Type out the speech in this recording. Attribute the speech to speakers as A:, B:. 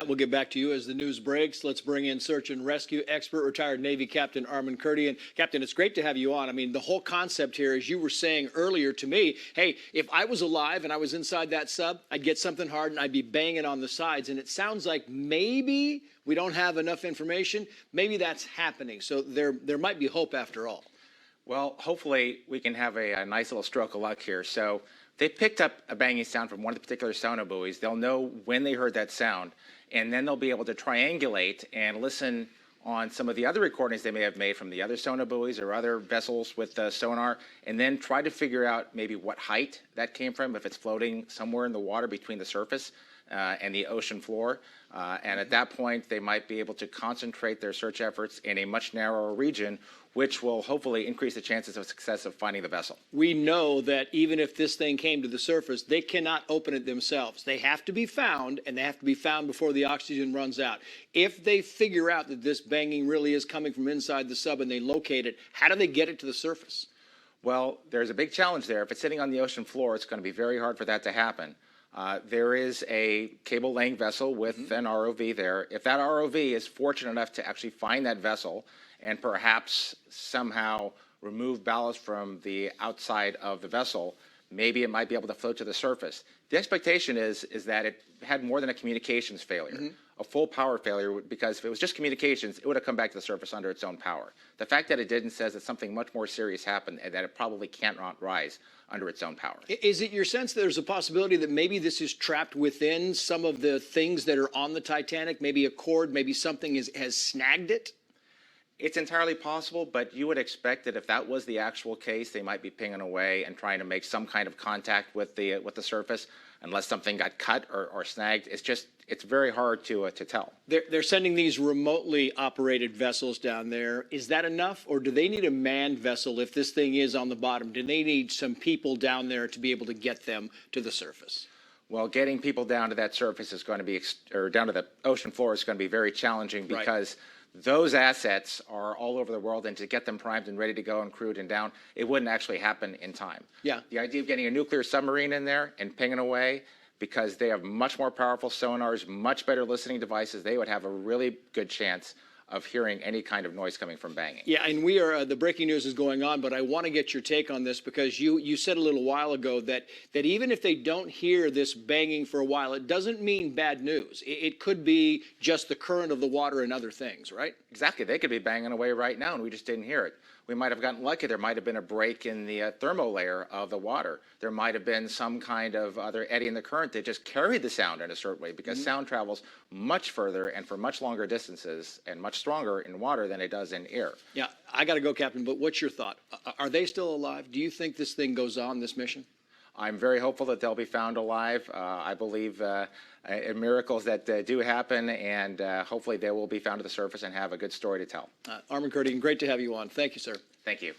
A: We'll get back to you as the news breaks. Let's bring in search and rescue expert, retired Navy Captain Armin Kurdian. Captain, it's great to have you on. I mean, the whole concept here, as you were saying earlier to me, hey, if I was alive and I was inside that sub, I'd get something hard and I'd be banging on the sides. And it sounds like maybe we don't have enough information. Maybe that's happening. So there might be hope after all.
B: Well, hopefully we can have a nice little stroke of luck here. So they picked up a banging sound from one of the particular sonar buoys. They'll know when they heard that sound, and then they'll be able to triangulate and listen on some of the other recordings they may have made from the other sonar buoys or other vessels with sonar, and then try to figure out maybe what height that came from, if it's floating somewhere in the water between the surface and the ocean floor. And at that point, they might be able to concentrate their search efforts in a much narrower region, which will hopefully increase the chances of success of finding the vessel.
A: We know that even if this thing came to the surface, they cannot open it themselves. They have to be found, and they have to be found before the oxygen runs out. If they figure out that this banging really is coming from inside the sub and they locate it, how do they get it to the surface?
B: Well, there's a big challenge there. If it's sitting on the ocean floor, it's going to be very hard for that to happen. There is a cable-laying vessel with an ROV there. If that ROV is fortunate enough to actually find that vessel and perhaps somehow remove ballast from the outside of the vessel, maybe it might be able to float to the surface. The expectation is that it had more than a communications failure, a full power failure, because if it was just communications, it would have come back to the surface under its own power. The fact that it didn't says that something much more serious happened and that it probably can't rise under its own power.
A: Is it your sense that there's a possibility that maybe this is trapped within some of the things that are on the Titanic, maybe a cord, maybe something has snagged it?
B: It's entirely possible, but you would expect that if that was the actual case, they might be pinging away and trying to make some kind of contact with the surface, unless something got cut or snagged. It's very hard to tell.
A: They're sending these remotely operated vessels down there. Is that enough, or do they need a manned vessel if this thing is on the bottom? Do they need some people down there to be able to get them to the surface?
B: Well, getting people down to that surface is going to be, or down to the ocean floor is going to be very challenging, because those assets are all over the world, and to get them primed and ready to go and crewed and down, it wouldn't actually happen in time.
A: Yeah.
B: The idea of getting a nuclear submarine in there and pinging away, because they have much more powerful sonars, much better listening devices, they would have a really good chance of hearing any kind of noise coming from banging.
A: Yeah, and we are, the breaking news is going on, but I want to get your take on this, because you said a little while ago that even if they don't hear this banging for a while, it doesn't mean bad news. It could be just the current of the water and other things, right?
B: Exactly. They could be banging away right now, and we just didn't hear it. We might have gotten lucky. There might have been a break in the thermal layer of the water. There might have been some kind of other eddy in the current that just carried the sound in a certain way, because sound travels much further and for much longer distances and much stronger in water than it does in air.
A: Yeah, I got to go, Captain, but what's your thought? Are they still alive? Do you think this thing goes on, this mission?
B: I'm very hopeful that they'll be found alive. I believe in miracles that do happen, and hopefully they will be found at the surface and have a good story to tell.
A: Armin Kurdian, great to have you on. Thank you, sir.
B: Thank you.